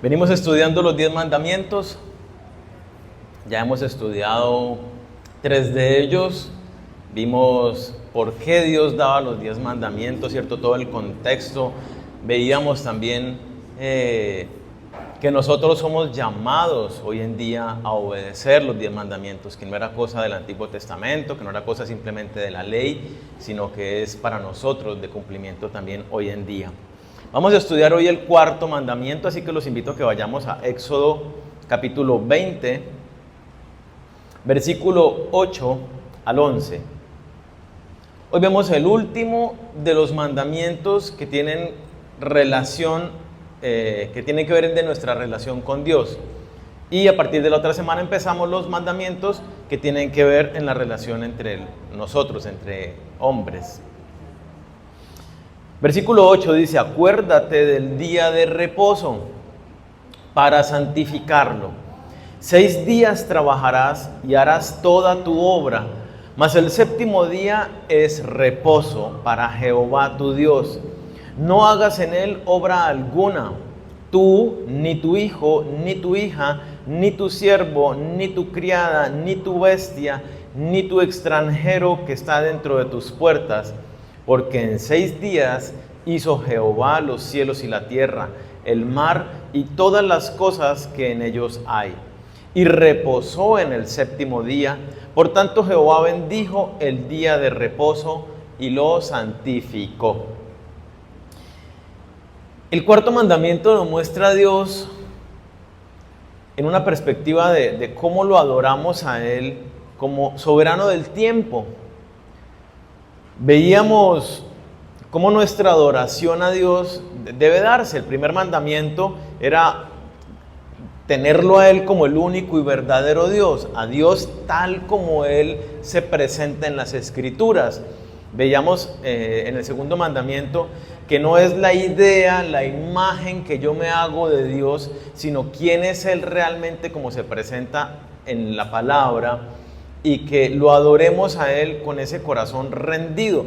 Venimos estudiando los 10 mandamientos. Ya hemos estudiado 3 de ellos. Vimos por qué Dios daba los 10 mandamientos, ¿cierto? Todo el contexto. Veíamos también que nosotros somos llamados hoy en día a obedecer los 10 mandamientos, que no era cosa del Antiguo Testamento, que no era cosa simplemente de la ley, sino que es para nosotros de cumplimiento también hoy en día. Vamos a estudiar hoy el 4.º mandamiento, así que los invito a que vayamos a Éxodo capítulo 20, versículo 8 al 11. Hoy vemos el último de los mandamientos que tienen relación, que tienen que ver de nuestra relación con Dios. Y a partir de la otra semana empezamos los mandamientos que tienen que ver en la relación entre nosotros, entre hombres. Versículo 8 dice: acuérdate del día de reposo para santificarlo. 6 días trabajarás y harás toda tu obra, mas el 7º día es reposo para Jehová tu Dios. No hagas en él obra alguna, tú, ni tu hijo, ni tu hija, ni tu siervo, ni tu criada, ni tu bestia, ni tu extranjero que está dentro de tus puertas. Porque en 6 días hizo Jehová los cielos y la tierra, el mar y todas las cosas que en ellos hay. Y reposó en el 7º día. Por tanto Jehová bendijo el día de reposo y lo santificó. El 4.º mandamiento nos muestra a Dios en una perspectiva de cómo lo adoramos a Él como soberano del tiempo. Veíamos cómo nuestra adoración a Dios debe darse. El primer mandamiento era tenerlo a Él como el único y verdadero Dios, a Dios tal como Él se presenta en las Escrituras. Veíamos en el 2.º mandamiento que no es la idea, la imagen que yo me hago de Dios, sino quién es Él realmente como se presenta en la palabra, y que lo adoremos a Él con ese corazón rendido.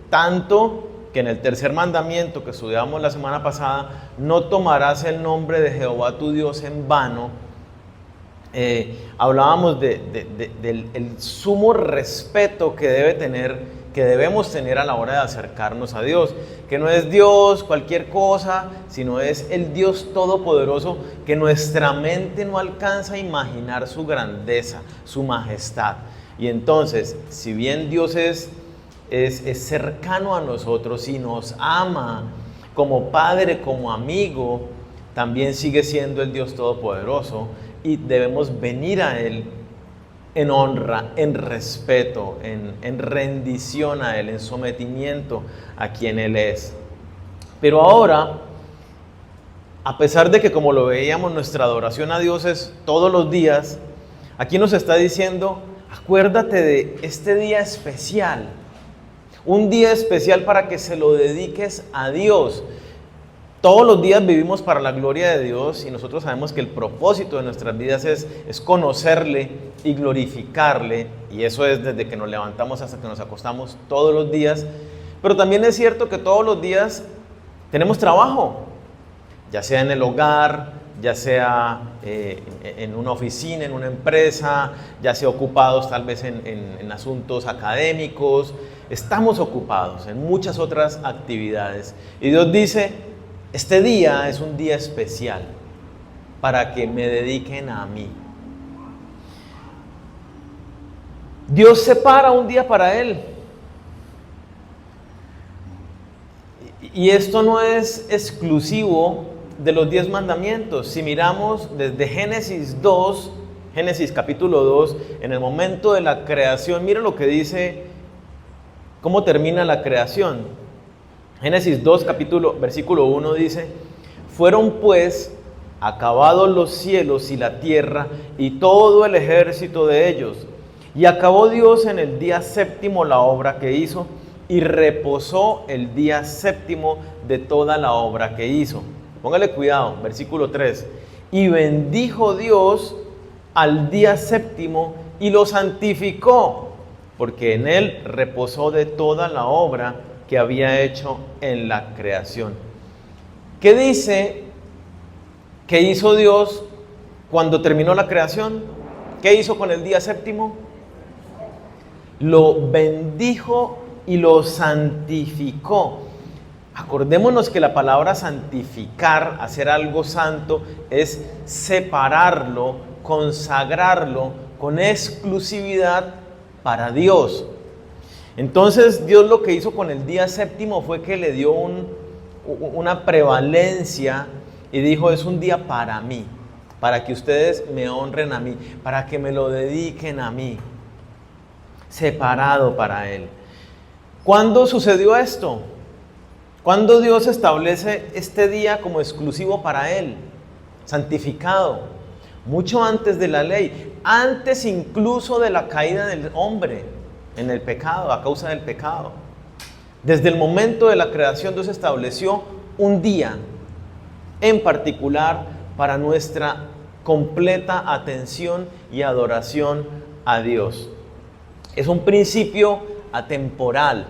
Tanto que en el 3.er mandamiento que estudiamos la semana pasada, no tomarás el nombre de Jehová tu Dios en vano. Hablábamos del sumo respeto que debemos tener a la hora de acercarnos a Dios, que no es Dios cualquier cosa, sino es el Dios todopoderoso, que nuestra mente no alcanza a imaginar su grandeza, su majestad. Y entonces, si bien Dios es cercano a nosotros y nos ama como Padre, como amigo, también sigue siendo el Dios todopoderoso, y debemos venir a Él en honra, en respeto, en rendición a Él, en sometimiento a quien Él es. Pero ahora, a pesar de que, como lo veíamos, nuestra adoración a Dios es todos los días, aquí nos está diciendo: acuérdate de este día especial, un día especial para que se lo dediques a Dios. Todos los días vivimos para la gloria de Dios, y nosotros sabemos que el propósito de nuestras vidas es conocerle y glorificarle, y eso es desde que nos levantamos hasta que nos acostamos todos los días. Pero también es cierto que todos los días tenemos trabajo, ya sea en el hogar, ya sea en una oficina, en una empresa, ya sea ocupados tal vez en asuntos académicos. Estamos ocupados en muchas otras actividades, y Dios dice: este día es un día especial para que me dediquen a mí. Dios separa un día para Él. Y esto no es exclusivo de los 10 mandamientos. Si miramos desde Génesis capítulo 2, en el momento de la creación, mira lo que dice, cómo termina la creación. Génesis 2, versículo 1 dice: fueron pues acabados los cielos y la tierra y todo el ejército de ellos. Y acabó Dios en el día 7º la obra que hizo, y reposó el día 7º de toda la obra que hizo. Póngale cuidado, versículo 3. Y bendijo Dios al día 7º y lo santificó, porque en él reposó de toda la obra que había hecho en la creación. ¿Qué dice ¿Qué hizo Dios cuando terminó la creación? ¿Qué hizo con el día séptimo? Lo bendijo y lo santificó. Acordémonos que la palabra santificar, hacer algo santo, es separarlo, consagrarlo con exclusividad para Dios. Entonces Dios lo que hizo con el día séptimo fue que le dio una prevalencia y dijo: es un día para mí, para que ustedes me honren a mí, para que me lo dediquen a mí, separado para Él. ¿Cuándo sucedió esto? ¿Cuándo Dios establece este día como exclusivo para Él, santificado? Mucho antes de la ley, antes incluso de la caída del hombre en el pecado, a causa del pecado. Desde el momento de la creación, Dios estableció un día en particular para nuestra completa atención y adoración a Dios. Es un principio atemporal.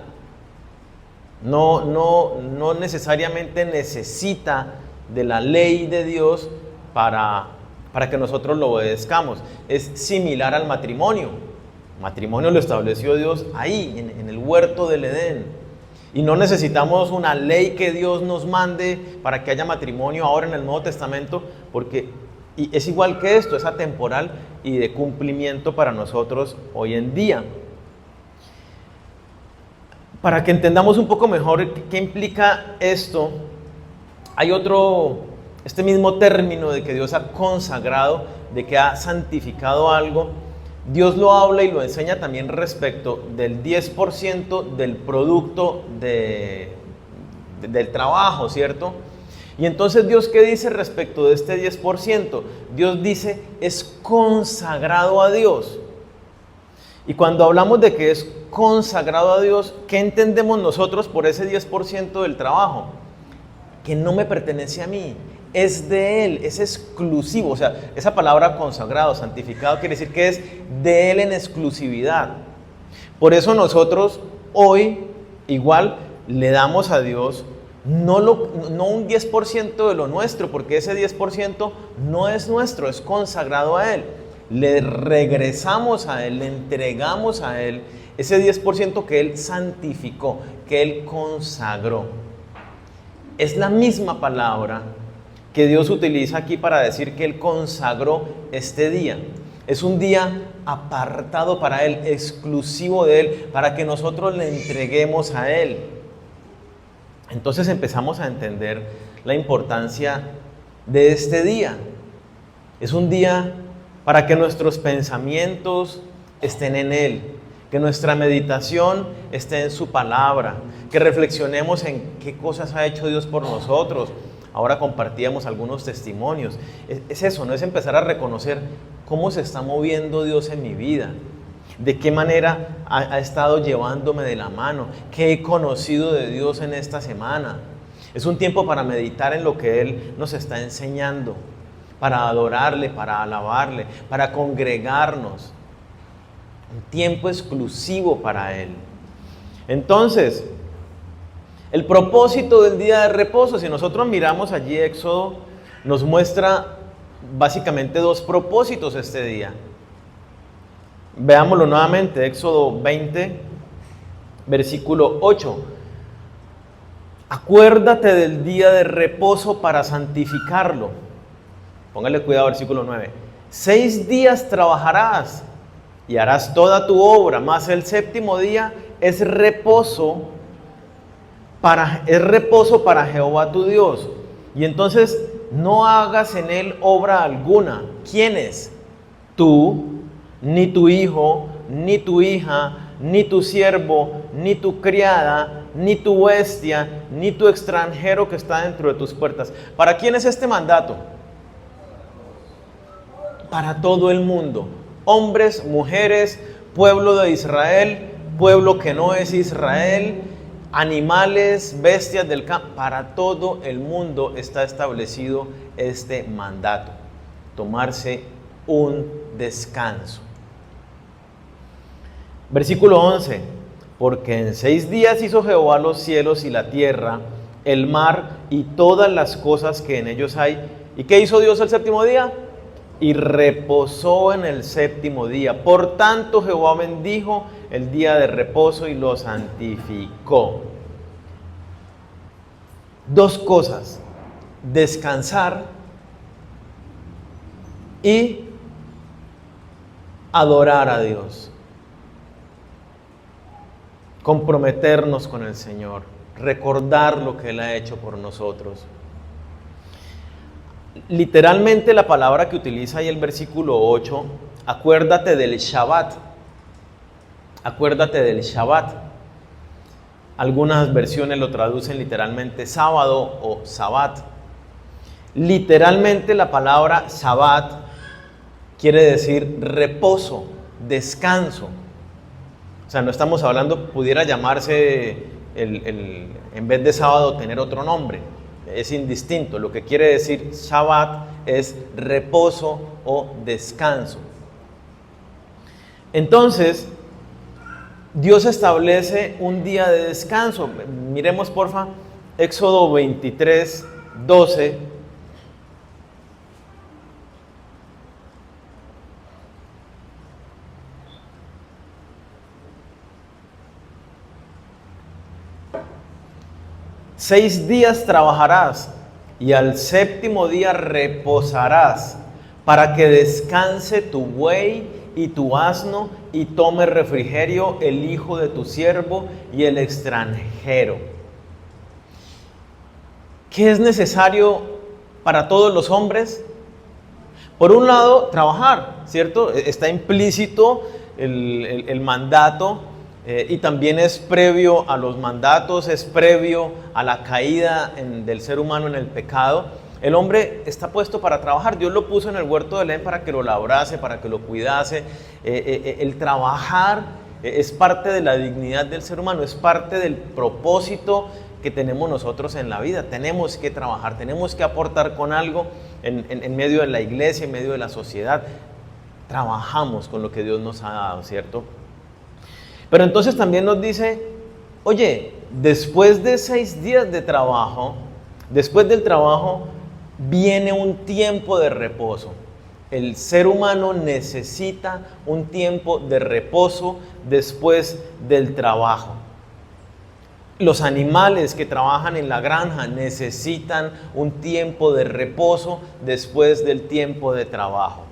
No necesariamente necesita de la ley de Dios para que nosotros lo obedezcamos. Es similar al matrimonio. El matrimonio lo estableció Dios ahí, en el huerto del Edén. Y no necesitamos una ley que Dios nos mande para que haya matrimonio ahora en el Nuevo Testamento, porque es igual que esto, es atemporal y de cumplimiento para nosotros hoy en día. Para que entendamos un poco mejor qué implica esto, hay este mismo término de que Dios ha consagrado, de que ha santificado algo. Dios lo habla y lo enseña también respecto del 10% del producto del trabajo, ¿cierto? Y entonces Dios, ¿qué dice respecto de este 10%? Dios dice, es consagrado a Dios. Y cuando hablamos de que es consagrado a Dios, ¿qué entendemos nosotros por ese 10% del trabajo? Que no me pertenece a mí, es de Él, es exclusivo. O sea, esa palabra consagrado, santificado, quiere decir que es de Él en exclusividad. Por eso nosotros hoy igual le damos a Dios no un 10% de lo nuestro, porque ese 10% no es nuestro, es consagrado a Él. Le regresamos a Él, le entregamos a Él ese 10% que Él santificó, que Él consagró. Es la misma palabra que Dios utiliza aquí para decir que Él consagró este día. Es un día apartado para Él, exclusivo de Él, para que nosotros le entreguemos a Él. Entonces empezamos a entender la importancia de este día. Es un día para que nuestros pensamientos estén en Él, que nuestra meditación esté en su palabra, que reflexionemos en qué cosas ha hecho Dios por nosotros. Ahora compartíamos algunos testimonios. Es eso, no es empezar a reconocer cómo se está moviendo Dios en mi vida, de qué manera ha estado llevándome de la mano, qué he conocido de Dios en esta semana. Es un tiempo para meditar en lo que Él nos está enseñando, para adorarle, para alabarle, para congregarnos. Un tiempo exclusivo para Él. Entonces, el propósito del día de reposo, si nosotros miramos allí Éxodo, nos muestra básicamente dos propósitos este día. Veámoslo nuevamente, Éxodo 20, versículo 8. Acuérdate del día de reposo para santificarlo. Póngale cuidado, versículo 9. 6 días trabajarás y harás toda tu obra, mas el séptimo día es reposo para Jehová tu Dios. Y entonces no hagas en él obra alguna. ¿Quiénes? Tú, ni tu hijo, ni tu hija, ni tu siervo, ni tu criada, ni tu bestia, ni tu extranjero que está dentro de tus puertas. ¿Para quién es este mandato? Para todo el mundo. Hombres, mujeres, pueblo de Israel, pueblo que no es Israel, animales, bestias del campo. Para todo el mundo está establecido este mandato. Tomarse un descanso. Versículo 11. Porque en 6 días hizo Jehová los cielos y la tierra, el mar y todas las cosas que en ellos hay, ¿Y qué hizo Dios el séptimo día? Y reposó en el séptimo día. Por tanto, Jehová bendijo el día de reposo y lo santificó. Dos cosas: descansar y adorar a Dios. Comprometernos con el Señor, recordar lo que Él ha hecho por nosotros. Literalmente la palabra que utiliza ahí el versículo 8, acuérdate del Shabbat. Acuérdate del Shabbat. Algunas versiones lo traducen literalmente sábado o Sabbat. Literalmente la palabra Shabbat quiere decir reposo, descanso. O sea, no estamos hablando, pudiera llamarse en vez de sábado tener otro nombre. Es indistinto. Lo que quiere decir Shabbat es reposo o descanso. Entonces, Dios establece un día de descanso. Miremos porfa, Éxodo 23, 12. Seis días trabajarás y al séptimo día reposarás, para que descanse tu buey y tu asno y tome refrigerio el hijo de tu siervo y el extranjero. ¿Qué es necesario para todos los hombres? Por un lado, trabajar, ¿cierto? Está implícito el mandato. Y también es previo a los mandatos, es previo a la caída del ser humano en el pecado. El hombre está puesto para trabajar. Dios lo puso en el huerto de Edén para que lo labrase, para que lo cuidase. El trabajar es parte de la dignidad del ser humano, es parte del propósito que tenemos nosotros en la vida. Tenemos que trabajar, tenemos que aportar con algo en medio de la iglesia, en medio de la sociedad. Trabajamos con lo que Dios nos ha dado, ¿cierto? Pero entonces también nos dice, oye, después de 6 días de trabajo, después del trabajo viene un tiempo de reposo. El ser humano necesita un tiempo de reposo después del trabajo. Los animales que trabajan en la granja necesitan un tiempo de reposo después del tiempo de trabajo.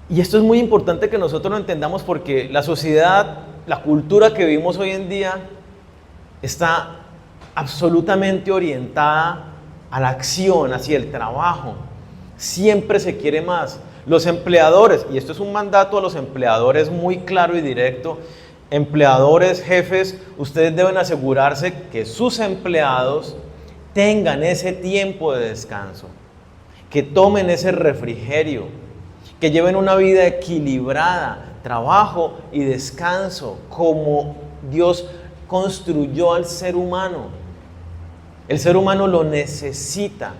Y esto es muy importante que nosotros lo entendamos, porque la sociedad, la cultura que vivimos hoy en día está absolutamente orientada a la acción, hacia el trabajo. Siempre se quiere más. Los empleadores, y esto es un mandato a los empleadores muy claro y directo, empleadores, jefes, ustedes deben asegurarse que sus empleados tengan ese tiempo de descanso, que tomen ese refrigerio, que lleven una vida equilibrada, trabajo y descanso, como Dios construyó al ser humano. El ser humano lo necesita.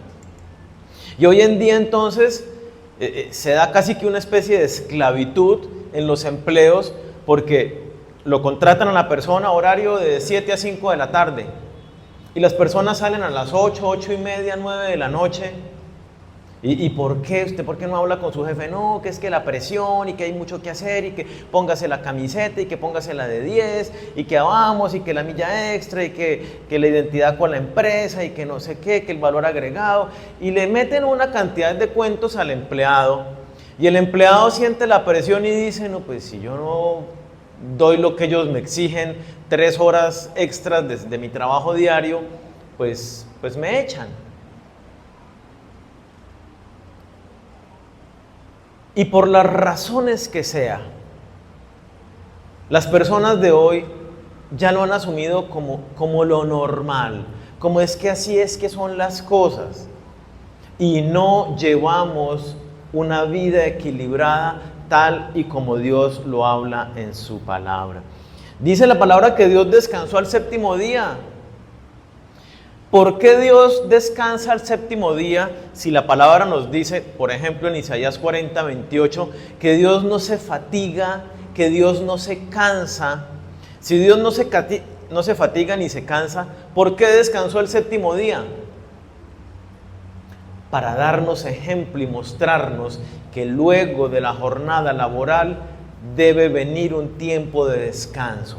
Y hoy en día entonces se da casi que una especie de esclavitud en los empleos, porque lo contratan a la persona a horario de 7 a 5 de la tarde y las personas salen a las 8, 8 y media, 9 de la noche. ¿Y por qué? ¿Usted por qué no habla con su jefe? No, que es que la presión y que hay mucho que hacer y que póngase la camiseta y que póngase la de 10 y que vamos y que la milla extra y que la identidad con la empresa y que no sé qué, que el valor agregado. Y le meten una cantidad de cuentos al empleado y el empleado siente la presión y dice, no, pues si yo no doy lo que ellos me exigen, 3 horas extras de mi trabajo diario, pues me echan. Y por las razones que sea, las personas de hoy ya lo han asumido como lo normal, como es que así es que son las cosas. Y no llevamos una vida equilibrada tal y como Dios lo habla en su palabra. Dice la palabra que Dios descansó al séptimo día. ¿Por qué Dios descansa al séptimo día si la palabra nos dice, por ejemplo en Isaías 40, 28, que Dios no se fatiga, que Dios no se cansa? Si Dios no se fatiga ni se cansa, ¿por qué descansó el séptimo día? para darnos ejemplo y mostrarnos que luego de la jornada laboral debe venir un tiempo de descanso.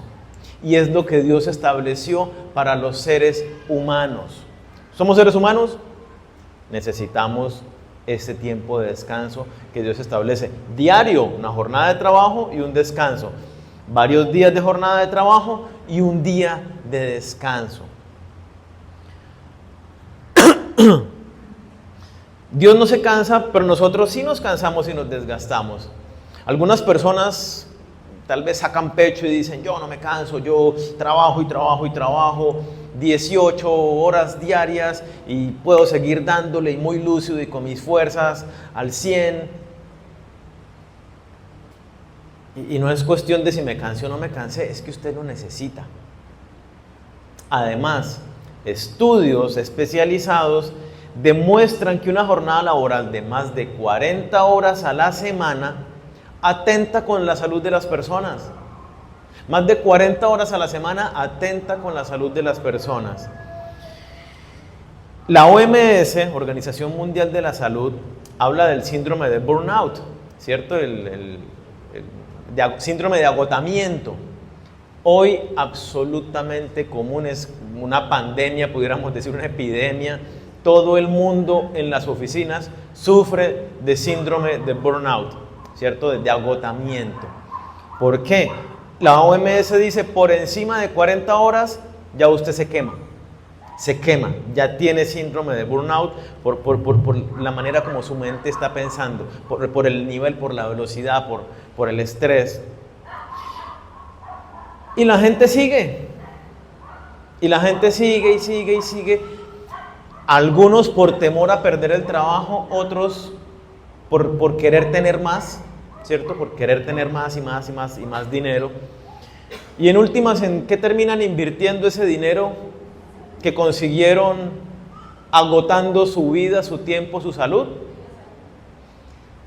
Y es lo que Dios estableció para los seres humanos. ¿Somos seres humanos? Necesitamos ese tiempo de descanso que Dios establece. Diario, una jornada de trabajo y un descanso. Varios días de jornada de trabajo y un día de descanso. Dios no se cansa, pero nosotros sí nos cansamos y nos desgastamos. Algunas personas tal vez sacan pecho y dicen, yo no me canso, yo trabajo y trabajo y trabajo 18 horas diarias y puedo seguir dándole y muy lúcido y con mis fuerzas al 100. Y no es cuestión de si me cansé o no me cansé, es que usted lo necesita. Además, estudios especializados demuestran que una jornada laboral de más de 40 horas a la semana atenta con la salud de las personas. Más de 40 horas a la semana atenta con la salud de las personas. La OMS, Organización Mundial de la Salud, habla del síndrome de burnout, ¿cierto? El síndrome de agotamiento. Hoy absolutamente común, es una pandemia, pudiéramos decir una epidemia. Todo el mundo en las oficinas sufre de síndrome de burnout, ¿cierto? De agotamiento. ¿Por qué? La OMS dice, por encima de 40 horas ya usted se quema, ya tiene síndrome de burnout por la manera como su mente está pensando, por el nivel, por la velocidad, por el estrés. Y la gente sigue, y sigue. Algunos por temor a perder el trabajo, otros por querer tener más, ¿cierto? Por querer tener más y más dinero. Y en últimas, ¿en qué terminan invirtiendo ese dinero que consiguieron agotando su vida, su tiempo, su salud?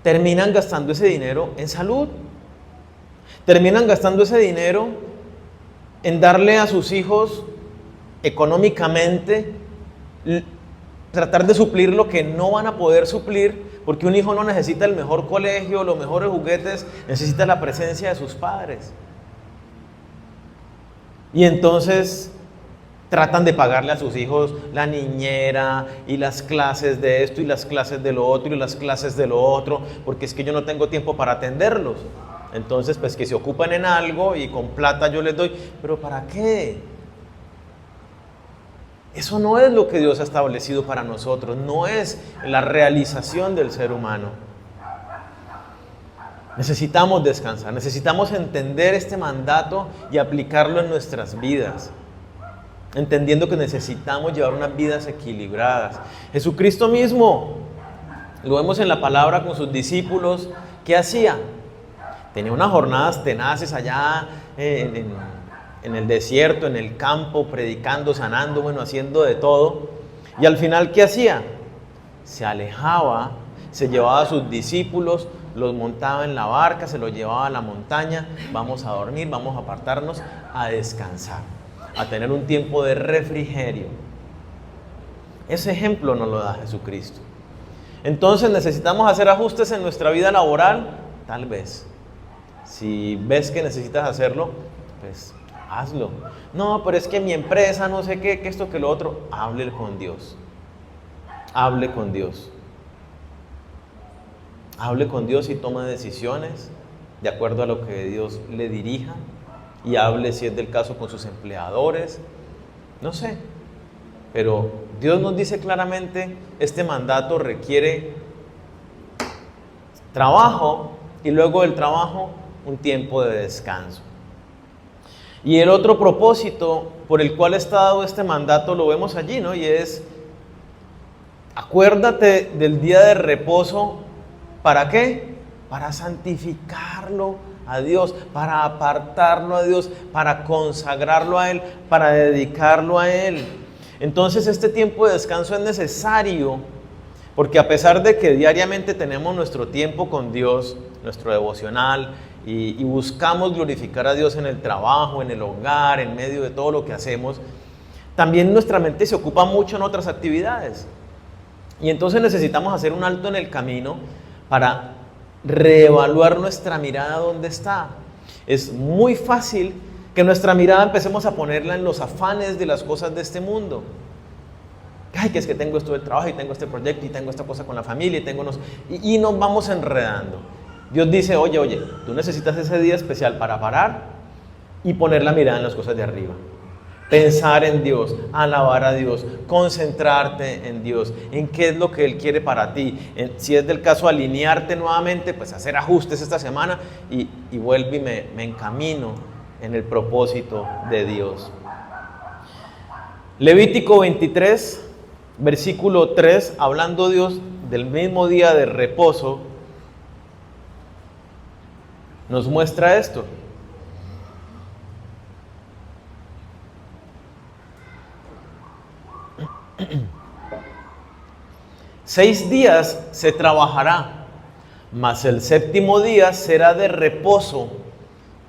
Terminan gastando ese dinero en salud. Terminan gastando ese dinero en darle a sus hijos económicamente, tratar de suplir lo que no van a poder suplir, porque un hijo no necesita el mejor colegio, los mejores juguetes, necesita la presencia de sus padres. Y entonces tratan de pagarle a sus hijos la niñera y las clases de esto y las clases de lo otro y las clases de lo otro, porque es que yo no tengo tiempo para atenderlos. Entonces, pues que se ocupan en algo y con plata yo les doy. ¿Pero para qué? Eso no es lo que Dios ha establecido para nosotros, no es la realización del ser humano. Necesitamos descansar, necesitamos entender este mandato y aplicarlo en nuestras vidas, entendiendo que necesitamos llevar unas vidas equilibradas. Jesucristo mismo, lo vemos en la palabra con sus discípulos, ¿qué hacía? Tenía unas jornadas tenaces allá en el desierto, en el campo, predicando, sanando, haciendo de todo. Y al final, ¿qué hacía? Se alejaba, se llevaba a sus discípulos, los montaba en la barca, se los llevaba a la montaña, vamos a dormir, vamos a apartarnos, a descansar, a tener un tiempo de refrigerio. Ese ejemplo nos lo da Jesucristo. Entonces, ¿necesitamos hacer ajustes en nuestra vida laboral? Tal vez. Si ves que necesitas hacerlo, pues hazlo. No, pero es que mi empresa, no sé qué, que esto, que lo otro. Hable con Dios. Hable con Dios. Hable con Dios y tome decisiones de acuerdo a lo que Dios le dirija. Y hable, si es del caso, con sus empleadores. No sé. Pero Dios nos dice claramente, este mandato requiere trabajo y luego del trabajo un tiempo de descanso. Y el otro propósito por el cual está dado este mandato lo vemos allí, ¿no? Y es, acuérdate del día de reposo, ¿para qué? Para santificarlo a Dios, para apartarlo a Dios, para consagrarlo a Él, para dedicarlo a Él. Entonces este tiempo de descanso es necesario, porque a pesar de que diariamente tenemos nuestro tiempo con Dios, nuestro devocional, y buscamos glorificar a Dios en el trabajo, en el hogar, en medio de todo lo que hacemos, también nuestra mente se ocupa mucho en otras actividades. Y entonces necesitamos hacer un alto en el camino para reevaluar nuestra mirada dónde está. Es muy fácil que nuestra mirada empecemos a ponerla en los afanes de las cosas de este mundo. Ay, que es que tengo esto del trabajo y tengo este proyecto y tengo esta cosa con la familia y nos vamos enredando. Dios dice, oye, tú necesitas ese día especial para parar y poner la mirada en las cosas de arriba. Pensar en Dios, alabar a Dios, concentrarte en Dios, en qué es lo que Él quiere para ti. Si es del caso alinearte nuevamente, pues hacer ajustes esta semana y vuelvo y me encamino en el propósito de Dios. Levítico 23, versículo 3, hablando Dios del mismo día de reposo, nos muestra esto. Seis días se trabajará, mas el séptimo día será de reposo.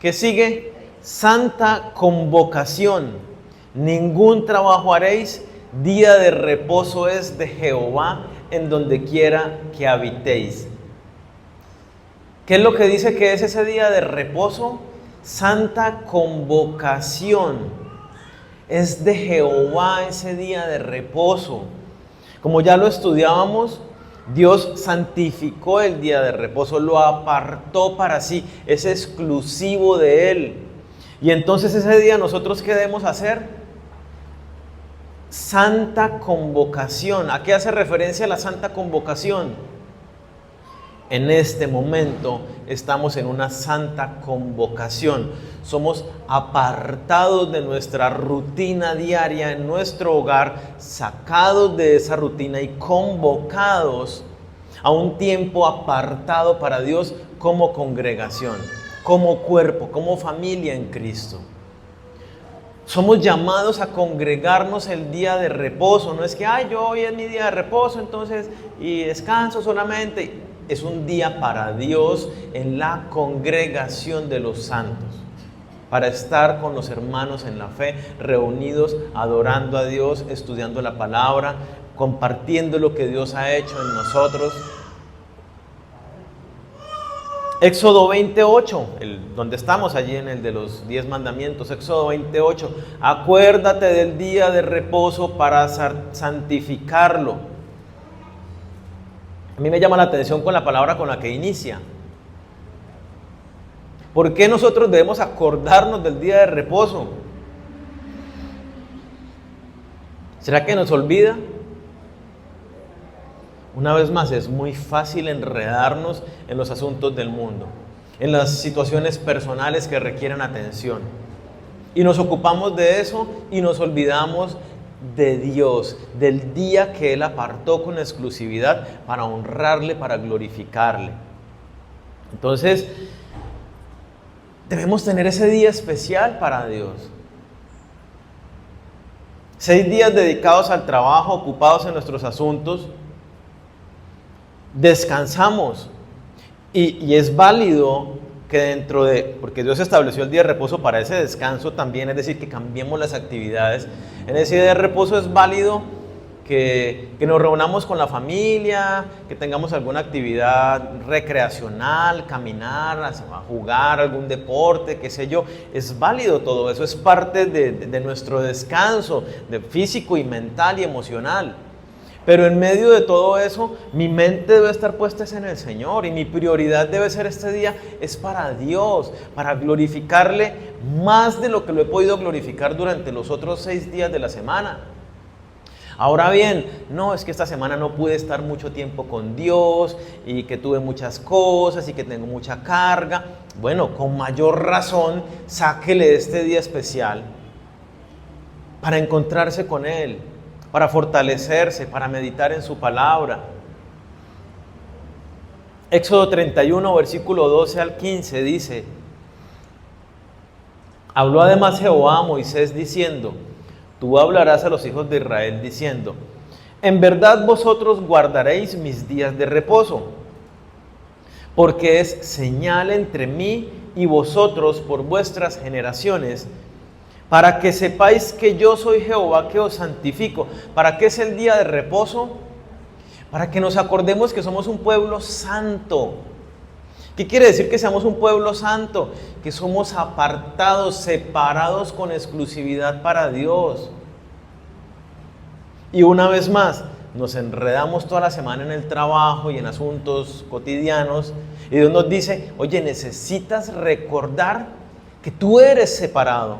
¿Qué sigue? Santa convocación. Ningún trabajo haréis, día de reposo es de Jehová en donde quiera que habitéis. ¿Qué es lo que dice que es ese día de reposo? Santa convocación. Es de Jehová ese día de reposo. Como ya lo estudiábamos, Dios santificó el día de reposo, lo apartó para sí, es exclusivo de Él. Y entonces ese día nosotros, ¿qué debemos hacer? Santa convocación. ¿A qué hace referencia la santa convocación? En este momento estamos en una santa convocación. Somos apartados de nuestra rutina diaria en nuestro hogar, sacados de esa rutina y convocados a un tiempo apartado para Dios como congregación, como cuerpo, como familia en Cristo. Somos llamados a congregarnos el día de reposo. No es que, hoy es mi día de reposo, entonces, y descanso solamente. Es un día para Dios en la congregación de los santos, para estar con los hermanos en la fe, reunidos, adorando a Dios, estudiando la palabra, compartiendo lo que Dios ha hecho en nosotros. Éxodo 28, donde estamos allí en el de los 10 mandamientos, Éxodo 28, acuérdate del día de reposo para santificarlo. A mí me llama la atención con la palabra con la que inicia. ¿Por qué nosotros debemos acordarnos del día de reposo? ¿Será que nos olvida? Una vez más, es muy fácil enredarnos en los asuntos del mundo, en las situaciones personales que requieren atención. Y nos ocupamos de eso y nos olvidamos de Dios, del día que Él apartó con exclusividad para honrarle, para glorificarle. Entonces, debemos tener ese día especial para Dios. 6 días dedicados al trabajo, ocupados en nuestros asuntos. Descansamos y es válido que porque Dios estableció el día de reposo para ese descanso también, es decir, que cambiemos las actividades. En ese día de reposo es válido que nos reunamos con la familia, que tengamos alguna actividad recreacional, caminar, a jugar algún deporte, qué sé yo. Es válido todo eso, es parte de nuestro descanso, de físico y mental y emocional. Pero en medio de todo eso, mi mente debe estar puesta en el Señor y mi prioridad debe ser este día, es para Dios, para glorificarle más de lo que lo he podido glorificar durante los otros 6 días de la semana. Ahora bien, no, es que esta semana no pude estar mucho tiempo con Dios y que tuve muchas cosas y que tengo mucha carga. Bueno, con mayor razón, sáquele este día especial para encontrarse con Él, para fortalecerse, para meditar en su palabra. Éxodo 31, versículo 12 al 15 dice: habló además Jehová a Moisés diciendo: tú hablarás a los hijos de Israel diciendo: en verdad vosotros guardaréis mis días de reposo, porque es señal entre mí y vosotros por vuestras generaciones, para que sepáis que yo soy Jehová que os santifico. ¿Para qué es el día de reposo? para que nos acordemos que somos un pueblo santo. ¿Qué quiere decir que seamos un pueblo santo? Que somos apartados, separados con exclusividad para Dios. Y una vez más, nos enredamos toda la semana en el trabajo y en asuntos cotidianos, y Dios nos dice, oye, necesitas recordar que tú eres separado,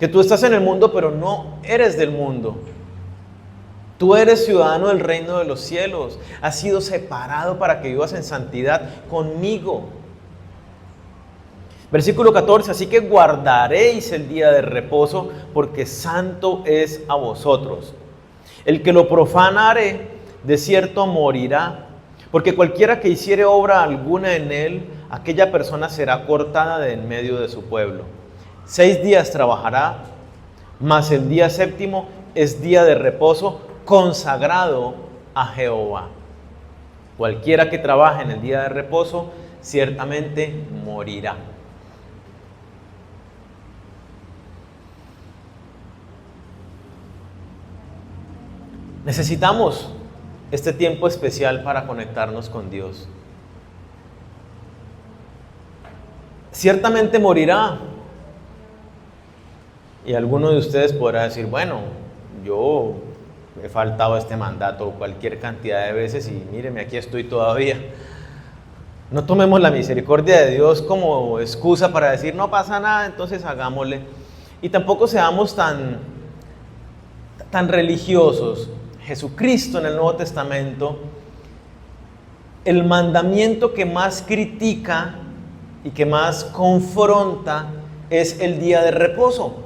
que tú estás en el mundo, pero no eres del mundo. Tú eres ciudadano del reino de los cielos, has sido separado para que vivas en santidad conmigo. Versículo 14, así que guardaréis el día de reposo, porque santo es a vosotros. El que lo profanare, de cierto morirá, porque cualquiera que hiciere obra alguna en él, aquella persona será cortada de en medio de su pueblo. 6 días trabajará, mas el día séptimo es día de reposo, consagrado a Jehová. Cualquiera que trabaje en el día de reposo, ciertamente morirá. Necesitamos este tiempo especial para conectarnos con Dios. Ciertamente morirá. Y alguno de ustedes podrá decir, bueno, yo he faltado a este mandato cualquier cantidad de veces y míreme, aquí estoy todavía. No tomemos la misericordia de Dios como excusa para decir, no pasa nada, entonces hagámosle. Y tampoco seamos tan religiosos. Jesucristo en el Nuevo Testamento, el mandamiento que más critica y que más confronta es el día de reposo.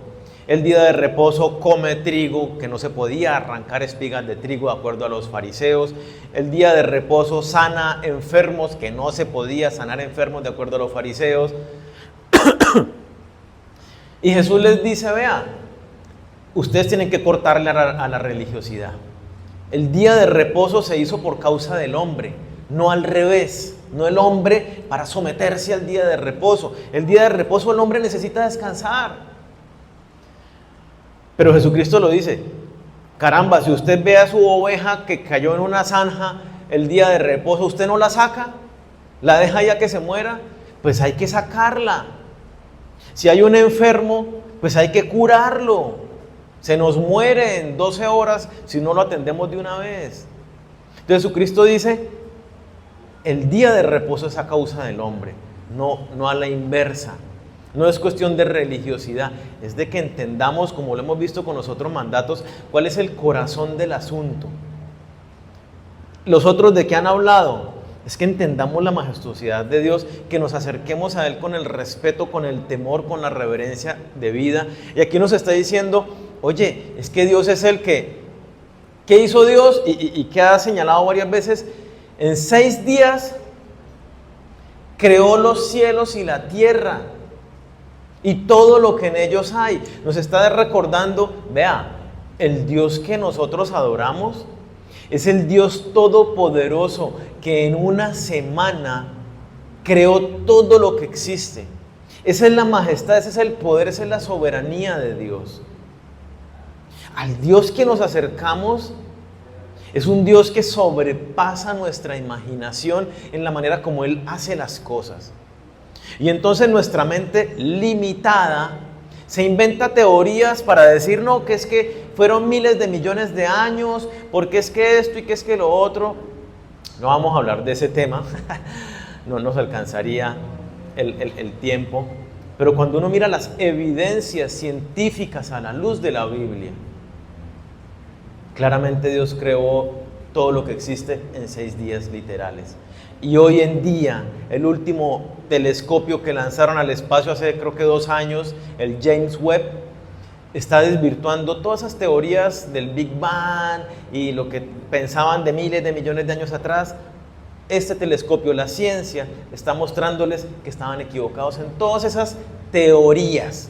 El día de reposo come trigo, que no se podía arrancar espigas de trigo de acuerdo a los fariseos. El día de reposo sana enfermos, que no se podía sanar enfermos de acuerdo a los fariseos. Y Jesús les dice, vea, ustedes tienen que cortarle a la religiosidad. El día de reposo se hizo por causa del hombre, no al revés. No el hombre para someterse al día de reposo. El día de reposo el hombre necesita descansar. Pero Jesucristo lo dice, caramba, si usted ve a su oveja que cayó en una zanja el día de reposo, ¿usted no la saca? ¿La deja ya que se muera? Pues hay que sacarla. Si hay un enfermo, pues hay que curarlo. Se nos muere en 12 horas si no lo atendemos de una vez. Entonces Jesucristo dice, el día de reposo es a causa del hombre, no a la inversa. No es cuestión de religiosidad, es de que entendamos, como lo hemos visto con los otros mandatos, cuál es el corazón del asunto. Los otros de qué han hablado, es que entendamos la majestuosidad de Dios, que nos acerquemos a Él con el respeto, con el temor, con la reverencia de vida. Y aquí nos está diciendo, oye, es que Dios es el que, ¿qué hizo Dios? Y que ha señalado varias veces, en 6 días creó los cielos y la tierra y todo lo que en ellos hay. Nos está recordando, vea, el Dios que nosotros adoramos es el Dios todopoderoso que en una semana creó todo lo que existe. Esa es la majestad, ese es el poder, esa es la soberanía de Dios. Al Dios que nos acercamos es un Dios que sobrepasa nuestra imaginación en la manera como Él hace las cosas. Y entonces nuestra mente limitada se inventa teorías para decir, no, que es que fueron miles de millones de años, porque es que esto y que es que lo otro. No vamos a hablar de ese tema, no nos alcanzaría el tiempo. Pero cuando uno mira las evidencias científicas a la luz de la Biblia, claramente Dios creó todo lo que existe en 6 días literales. Y hoy en día, el último telescopio que lanzaron al espacio hace creo que 2 años, el James Webb, está desvirtuando todas esas teorías del Big Bang y lo que pensaban de miles de millones de años atrás. Este telescopio, la ciencia, está mostrándoles que estaban equivocados en todas esas teorías,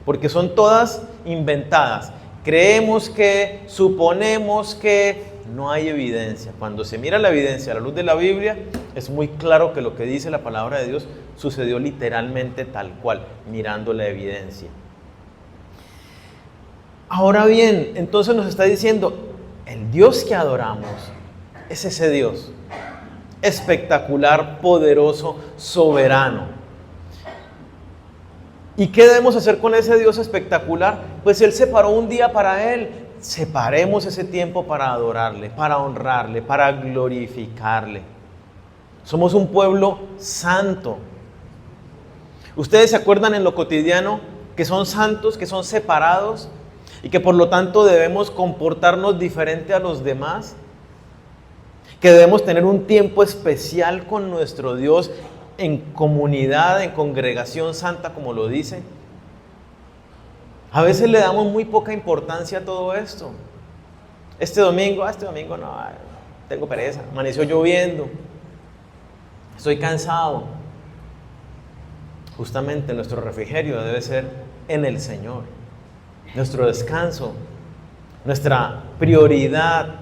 porque son todas inventadas. Creemos que, suponemos que, no hay evidencia. Cuando se mira la evidencia a la luz de la Biblia, es muy claro que lo que dice la palabra de Dios sucedió literalmente tal cual, mirando la evidencia. Ahora bien, entonces nos está diciendo, el Dios que adoramos Es ese Dios. Espectacular, poderoso, soberano. ¿Y qué debemos hacer con ese Dios espectacular? Pues Él separó un día para Él. Separemos ese tiempo para adorarle, para honrarle, para glorificarle. Somos un pueblo santo. ¿Ustedes se acuerdan en lo cotidiano que son santos, que son separados y que por lo tanto debemos comportarnos diferente a los demás? Que debemos tener un tiempo especial con nuestro Dios en comunidad, en congregación santa, como lo dice. A veces le damos muy poca importancia a todo esto. Este domingo no, tengo pereza, amaneció lloviendo, estoy cansado. Justamente nuestro refrigerio debe ser en el Señor. Nuestro descanso, nuestra prioridad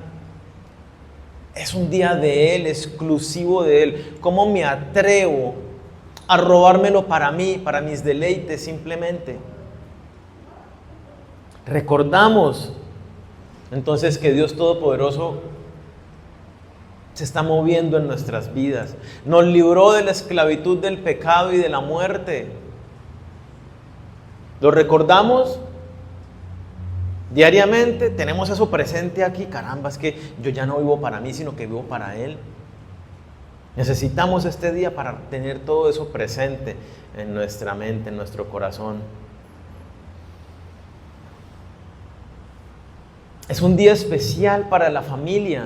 es un día de Él, exclusivo de Él. ¿Cómo me atrevo a robármelo para mí, para mis deleites simplemente? Recordamos entonces que Dios Todopoderoso se está moviendo en nuestras vidas. Nos libró de la esclavitud del pecado y de la muerte. ¿Lo recordamos? Diariamente tenemos eso presente aquí. Caramba, es que yo ya no vivo para mí, sino que vivo para Él. Necesitamos este día para tener todo eso presente en nuestra mente, en nuestro corazón. Es un día especial para la familia,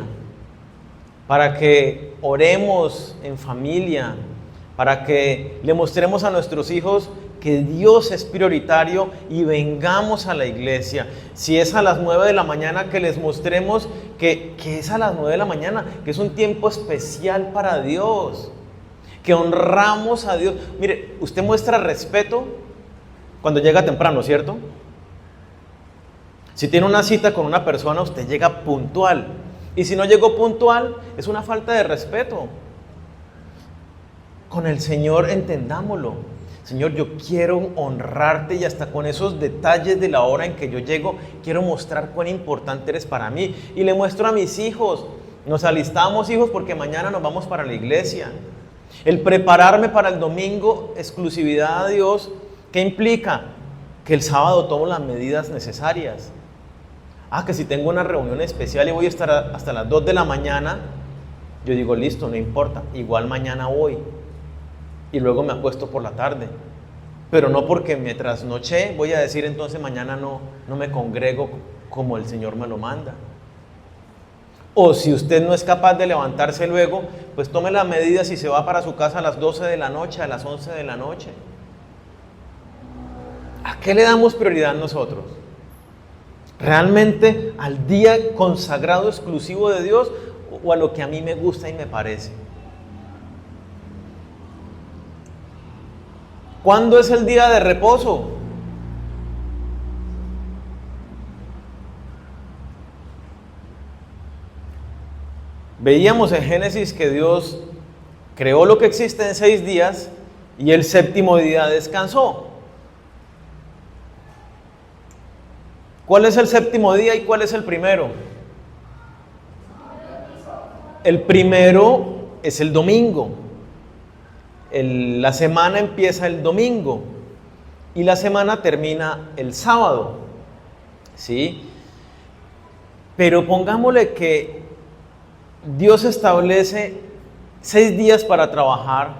para que oremos en familia, para que le mostremos a nuestros hijos que Dios es prioritario y vengamos a la iglesia. Si es a las 9 de la mañana, que les mostremos que es a las 9 de la mañana, que es un tiempo especial para Dios, que honramos a Dios. Mire, usted muestra respeto cuando llega temprano, ¿cierto? Si tiene una cita con una persona, usted llega puntual. Y si no llegó puntual, es una falta de respeto. Con el Señor entendámoslo. Señor, yo quiero honrarte y hasta con esos detalles de la hora en que yo llego, quiero mostrar cuán importante eres para mí. Y le muestro a mis hijos. Nos alistamos, hijos, porque mañana nos vamos para la iglesia. El prepararme para el domingo, exclusividad a Dios, ¿qué implica? Que el sábado tomo las medidas necesarias. Que si tengo una reunión especial y voy a estar hasta las 2 de la mañana, yo digo, listo, no importa, igual mañana voy. Y luego me acuesto por la tarde. Pero no porque me trasnoché, voy a decir entonces mañana no me congrego como el Señor me lo manda. O si usted no es capaz de levantarse luego, pues tome las medidas y se va para su casa a las 12 de la noche, a las 11 de la noche. ¿A qué le damos prioridad nosotros? ¿Realmente al día consagrado exclusivo de Dios o a lo que a mí me gusta y me parece? ¿Cuándo es el día de reposo? Veíamos en Génesis que Dios creó lo que existe en 6 días y el séptimo día descansó. ¿Cuál es el séptimo día y cuál es el primero? El primero es el domingo. La semana empieza el domingo y la semana termina el sábado. ¿Sí? Pero pongámosle que Dios establece 6 días para trabajar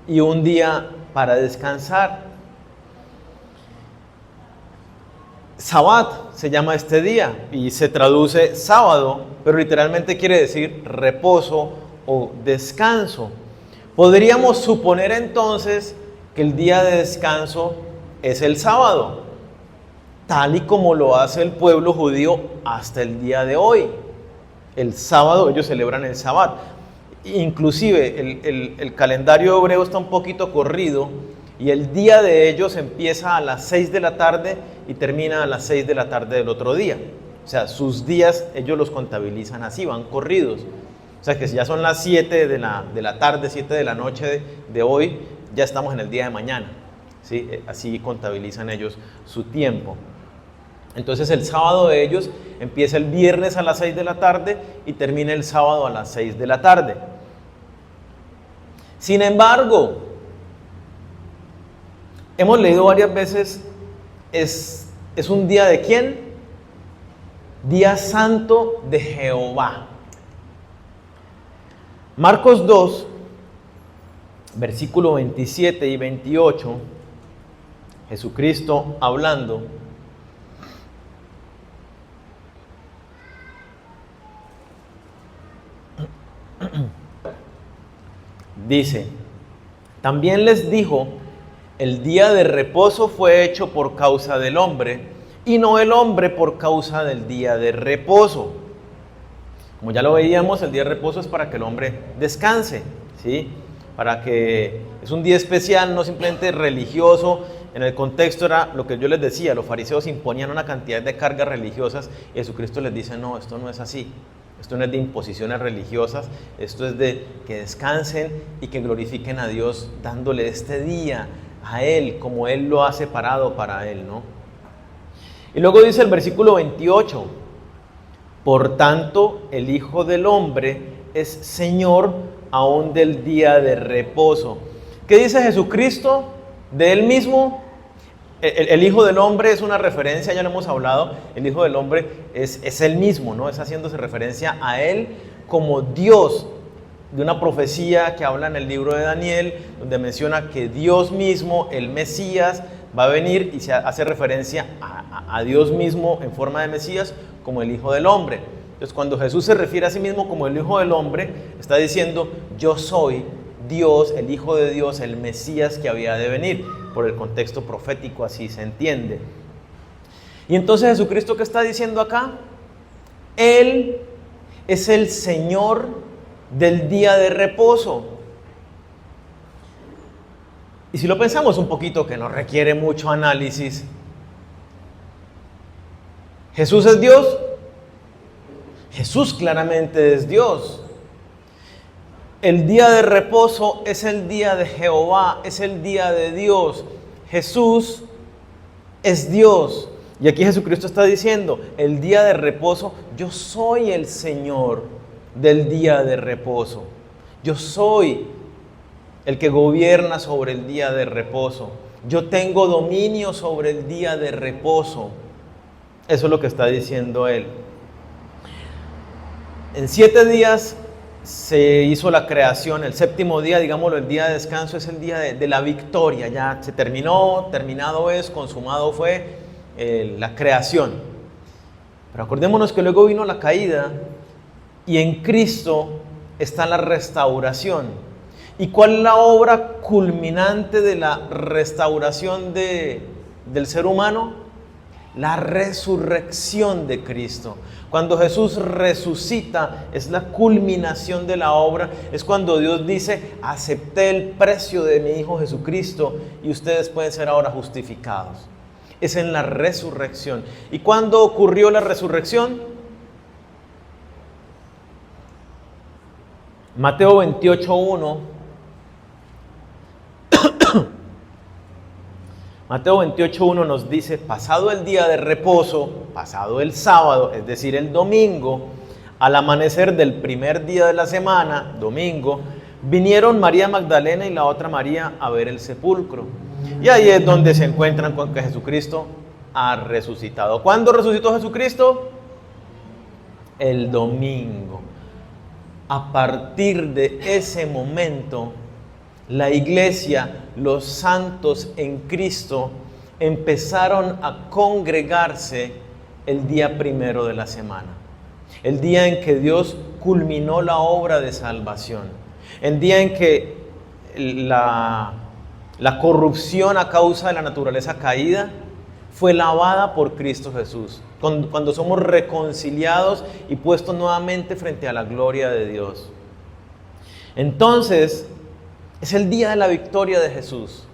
y un día para descansar. Sabbat se llama este día y se traduce sábado, pero literalmente quiere decir reposo o descanso. Podríamos suponer entonces que el día de descanso es el sábado, tal y como lo hace el pueblo judío hasta el día de hoy. El sábado ellos celebran el Sabbat. Inclusive el calendario hebreo está un poquito corrido y el día de ellos empieza a las 6 de la tarde y termina a las 6 de la tarde del otro día. O sea, sus días ellos los contabilizan así, van corridos. O sea, que si ya son las 7 de la tarde, 7 de la noche de hoy, ya estamos en el día de mañana. ¿Sí? Así contabilizan ellos su tiempo. Entonces el sábado de ellos empieza el viernes a las 6 de la tarde y termina el sábado a las 6 de la tarde. Sin embargo, hemos leído varias veces, es un día ¿de quién? Día santo de Jehová. Marcos 2, versículo 27 y 28, Jesucristo hablando. Dice, también les dijo, el día de reposo fue hecho por causa del hombre, y no el hombre por causa del día de reposo. Como ya lo veíamos, el día de reposo es para que el hombre descanse, ¿sí? Para que es un día especial, no simplemente religioso. En el contexto era lo que yo les decía, los fariseos imponían una cantidad de cargas religiosas y Jesucristo les dice, no, esto no es así. Esto no es de imposiciones religiosas, esto es de que descansen y que glorifiquen a Dios dándole este día a Él como Él lo ha separado para Él, ¿no? Y luego dice el versículo 28, por tanto el Hijo del Hombre es Señor aún del día de reposo. ¿Qué dice Jesucristo de Él mismo? El Hijo del Hombre es una referencia, ya lo hemos hablado, el Hijo del Hombre es Él mismo, ¿no? Es haciéndose referencia a Él como Dios, de una profecía que habla en el libro de Daniel, donde menciona que Dios mismo, el Mesías, va a venir y se hace referencia a Dios mismo en forma de Mesías como el Hijo del Hombre. Entonces, cuando Jesús se refiere a sí mismo como el Hijo del Hombre, está diciendo, yo soy Dios, el Hijo de Dios, el Mesías que había de venir. Por el contexto profético así se entiende. Y entonces Jesucristo, ¿qué está diciendo acá? Él es el Señor del día de reposo. Y si lo pensamos un poquito, que no requiere mucho análisis, ¿Jesús es Dios? Jesús claramente es Dios. El día de reposo es el día de Jehová, es el día de Dios. Jesús es Dios. Y aquí Jesucristo está diciendo, el día de reposo, yo soy el Señor del día de reposo. Yo soy el que gobierna sobre el día de reposo. Yo tengo dominio sobre el día de reposo. Eso es lo que está diciendo Él. En 7 días se hizo la creación. El séptimo día, digámoslo, el día de descanso es el día de la victoria. Ya se terminó, terminado es, consumado fue la creación. Pero acordémonos que luego vino la caída y en Cristo está la restauración. ¿Y cuál es la obra culminante de la restauración del ser humano? La resurrección de Cristo. Cuando Jesús resucita es la culminación de la obra, es cuando Dios dice, acepté el precio de mi Hijo Jesucristo y ustedes pueden ser ahora justificados. Es en la resurrección. ¿Y cuándo ocurrió la resurrección? Mateo 28:1. Mateo 28:1 nos dice, pasado el día de reposo, pasado el sábado, es decir, el domingo, al amanecer del primer día de la semana, domingo, vinieron María Magdalena y la otra María a ver el sepulcro. Y ahí es donde se encuentran con que Jesucristo ha resucitado. ¿Cuándo resucitó Jesucristo? El domingo. A partir de ese momento, la iglesia, los santos en Cristo, empezaron a congregarse el día primero de la semana. El día en que Dios culminó la obra de salvación. El día en que la corrupción a causa de la naturaleza caída fue lavada por Cristo Jesús. Cuando somos reconciliados y puestos nuevamente frente a la gloria de Dios. Entonces, es el día de la victoria de Jesús.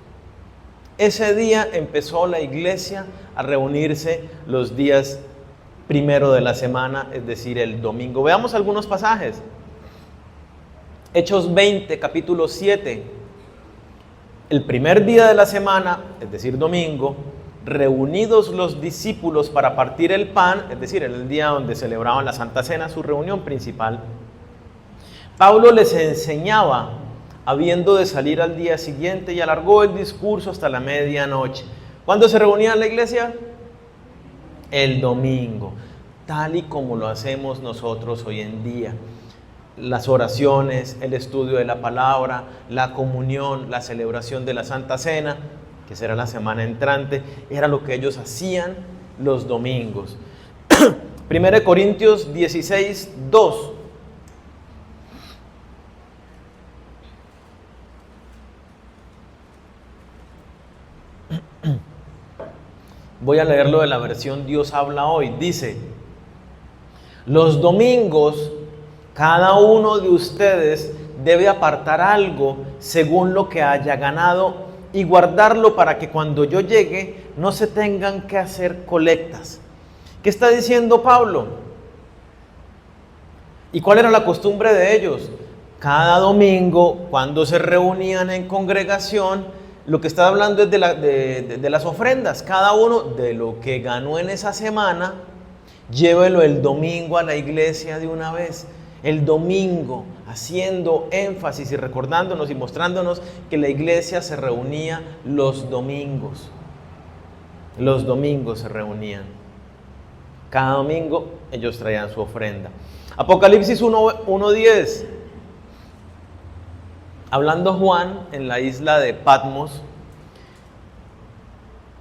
Ese día empezó la iglesia a reunirse los días primero de la semana, es decir, el domingo. Veamos algunos pasajes. Hechos 20, capítulo 7. El primer día de la semana, es decir, domingo, reunidos los discípulos para partir el pan, es decir, era el día donde celebraban la Santa Cena, su reunión principal, Pablo les enseñaba, habiendo de salir al día siguiente, y alargó el discurso hasta la medianoche. ¿Cuándo se reunía en la iglesia? El domingo, tal y como lo hacemos nosotros hoy en día. Las oraciones, el estudio de la palabra, la comunión, la celebración de la Santa Cena, que será la semana entrante, era lo que ellos hacían los domingos. 1 Corintios 16, 2. Voy a leerlo de la versión Dios habla hoy. Dice: los domingos cada uno de ustedes debe apartar algo según lo que haya ganado y guardarlo para que cuando yo llegue no se tengan que hacer colectas. ¿Qué está diciendo Pablo? ¿Y cuál era la costumbre de ellos? Cada domingo, cuando se reunían en congregación, lo que está hablando es de las ofrendas. Cada uno de lo que ganó en esa semana, llévelo el domingo a la iglesia de una vez. El domingo, haciendo énfasis y recordándonos y mostrándonos que la iglesia se reunía los domingos. Los domingos se reunían. Cada domingo ellos traían su ofrenda. Apocalipsis 1:10. Hablando Juan en la isla de Patmos,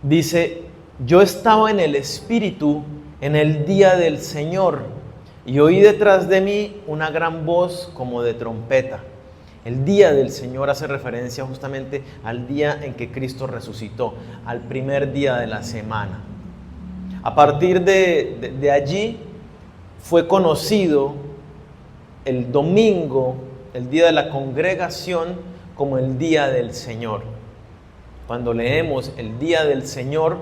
dice: yo estaba en el Espíritu en el día del Señor, y oí detrás de mí una gran voz como de trompeta. El día del Señor hace referencia justamente al día en que Cristo resucitó, al primer día de la semana. A partir de allí fue conocido el domingo, el día de la congregación, como el día del Señor. Cuando leemos el día del Señor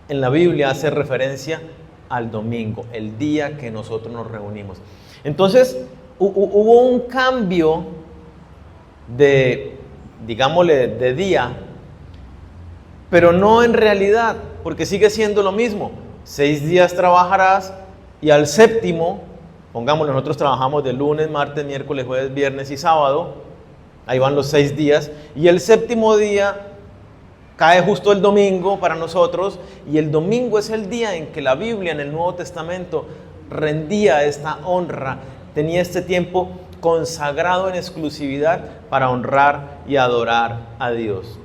en la Biblia, hace referencia al domingo, el día que nosotros nos reunimos. Entonces hubo un cambio de día, pero no en realidad, porque sigue siendo lo mismo. 6 días trabajarás y al séptimo, pongámoslo, nosotros trabajamos de lunes, martes, miércoles, jueves, viernes y sábado, ahí van los 6 días, y el séptimo día cae justo el domingo para nosotros, y el domingo es el día en que la Biblia en el Nuevo Testamento rendía esta honra, tenía este tiempo consagrado en exclusividad para honrar y adorar a Dios.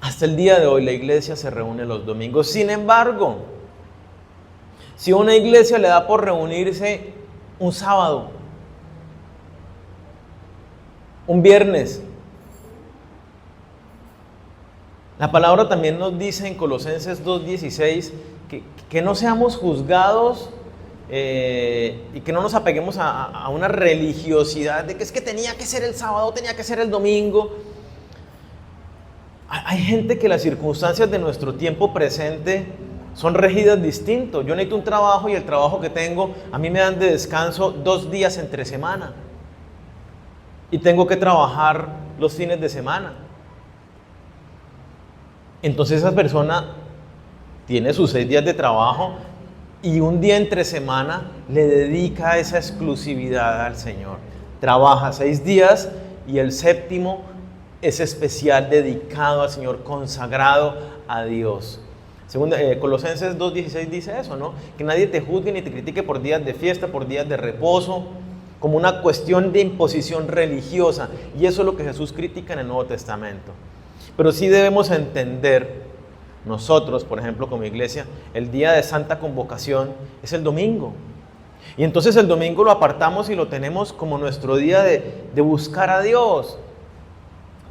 Hasta el día de hoy la iglesia se reúne los domingos. Sin embargo, si una iglesia le da por reunirse un sábado, un viernes, la palabra también nos dice en Colosenses 2:16 que no seamos juzgados y que no nos apeguemos a una religiosidad de que es que tenía que ser el sábado, tenía que ser el domingo. Hay gente que las circunstancias de nuestro tiempo presente son regidas distinto. Yo necesito un trabajo y el trabajo que tengo, a mí me dan de descanso 2 días entre semana. Y tengo que trabajar los fines de semana. Entonces esa persona tiene sus 6 días de trabajo y un día entre semana le dedica esa exclusividad al Señor. Trabaja 6 días y el séptimo es especial, dedicado al Señor, consagrado a Dios. Colosenses 2:16 dice eso, ¿no? Que nadie te juzgue ni te critique por días de fiesta, por días de reposo, como una cuestión de imposición religiosa. Y eso es lo que Jesús critica en el Nuevo Testamento. Pero sí debemos entender, nosotros, por ejemplo, como iglesia, el día de Santa Convocación es el domingo. Y entonces el domingo lo apartamos y lo tenemos como nuestro día de buscar a Dios,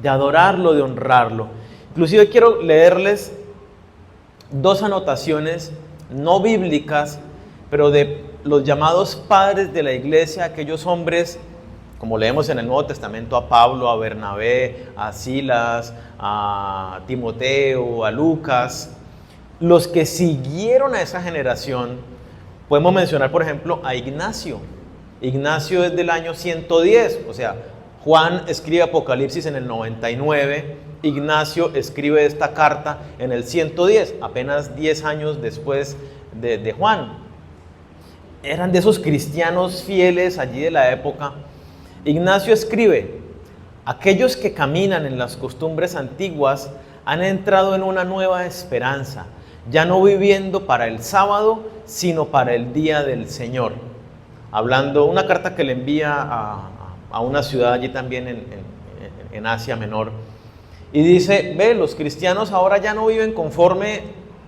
de adorarlo, de honrarlo. Inclusive quiero leerles 2 anotaciones no bíblicas, pero de los llamados padres de la iglesia, aquellos hombres, como leemos en el Nuevo Testamento, a Pablo, a Bernabé, a Silas, a Timoteo, a Lucas, los que siguieron a esa generación. Podemos mencionar, por ejemplo, a Ignacio. Ignacio es del año 110, o sea, Juan escribe Apocalipsis en el 99, Ignacio escribe esta carta en el 110, apenas 10 años después de Juan. Eran de esos cristianos fieles allí de la época. Ignacio escribe: aquellos que caminan en las costumbres antiguas han entrado en una nueva esperanza, ya no viviendo para el sábado, sino para el día del Señor. Hablando, una carta que le envía a una ciudad allí también en Asia Menor. Y dice, ve, los cristianos ahora ya no viven conforme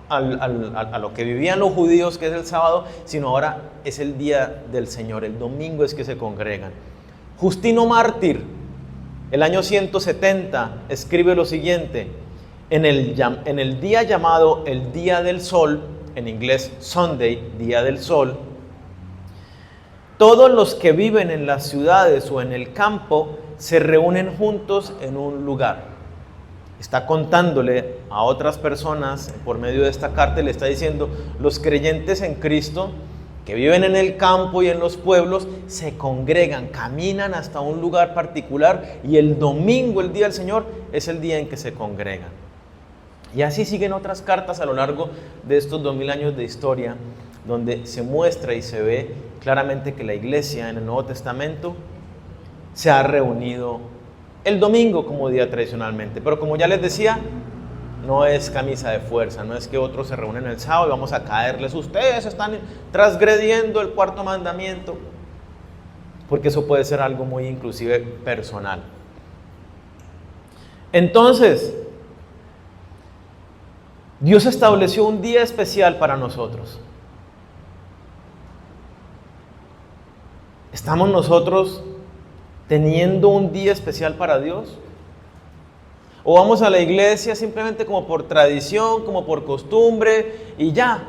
a lo que vivían los judíos, que es el sábado, sino ahora es el día del Señor, el domingo es que se congregan. Justino Mártir, el año 170, escribe lo siguiente: en el día llamado el Día del Sol, en inglés Sunday, Día del Sol, todos los que viven en las ciudades o en el campo se reúnen juntos en un lugar. Está contándole a otras personas por medio de esta carta y le está diciendo: los creyentes en Cristo que viven en el campo y en los pueblos se congregan, caminan hasta un lugar particular y el domingo, el día del Señor, es el día en que se congregan. Y así siguen otras cartas a lo largo de estos 2000 años de historia, donde se muestra y se ve claramente que la iglesia en el Nuevo Testamento se ha reunido el domingo como día tradicionalmente. Pero como ya les decía, no es camisa de fuerza, no es que otros se reúnen el sábado y vamos a caerles, ustedes están transgrediendo el cuarto mandamiento, porque eso puede ser algo muy inclusive personal. Entonces, Dios estableció un día especial para nosotros. ¿Estamos nosotros teniendo un día especial para Dios? ¿O vamos a la iglesia simplemente como por tradición, como por costumbre y ya?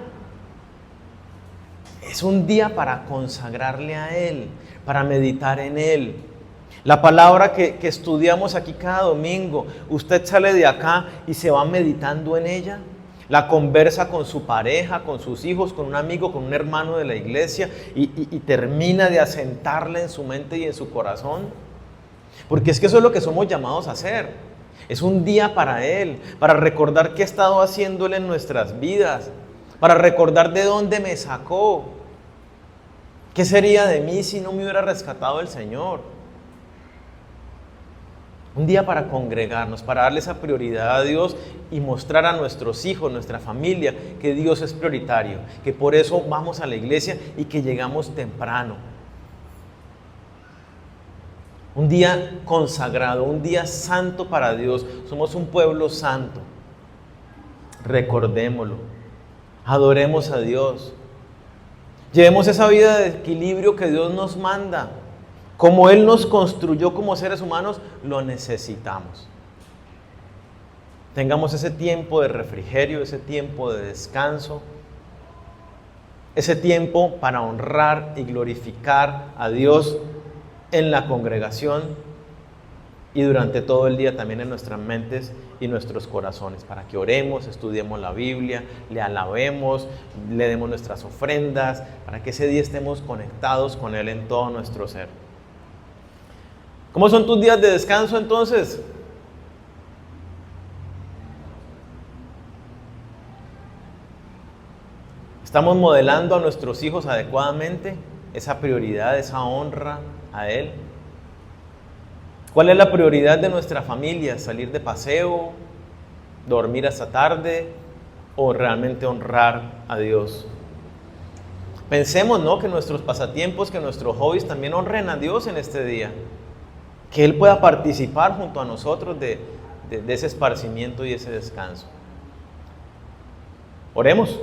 Es un día para consagrarle a Él, para meditar en Él. La palabra que estudiamos aquí cada domingo, usted sale de acá y se va meditando en ella. La conversa con su pareja, con sus hijos, con un amigo, con un hermano de la iglesia y termina de asentarla en su mente y en su corazón. Porque es que eso es lo que somos llamados a hacer. Es un día para Él, para recordar qué ha estado haciendo Él en nuestras vidas, para recordar de dónde me sacó. ¿Qué sería de mí si no me hubiera rescatado el Señor? Un día para congregarnos, para darle esa prioridad a Dios y mostrar a nuestros hijos, nuestra familia, que Dios es prioritario, que por eso vamos a la iglesia y que llegamos temprano. Un día consagrado, un día santo para Dios. Somos un pueblo santo. Recordémoslo. Adoremos a Dios. Llevemos esa vida de equilibrio que Dios nos manda. Como Él nos construyó como seres humanos, lo necesitamos. Tengamos ese tiempo de refrigerio, ese tiempo de descanso, ese tiempo para honrar y glorificar a Dios en la congregación y durante todo el día también en nuestras mentes y nuestros corazones, para que oremos, estudiemos la Biblia, le alabemos, le demos nuestras ofrendas, para que ese día estemos conectados con Él en todo nuestro ser. ¿Cómo son tus días de descanso entonces? ¿Estamos modelando a nuestros hijos adecuadamente esa prioridad, esa honra a Él? ¿Cuál es la prioridad de nuestra familia? ¿Salir de paseo? ¿Dormir hasta tarde? ¿O realmente honrar a Dios? Pensemos, ¿no?, que nuestros pasatiempos, que nuestros hobbies también honren a Dios en este día. Que Él pueda participar junto a nosotros de ese esparcimiento y ese descanso. Oremos.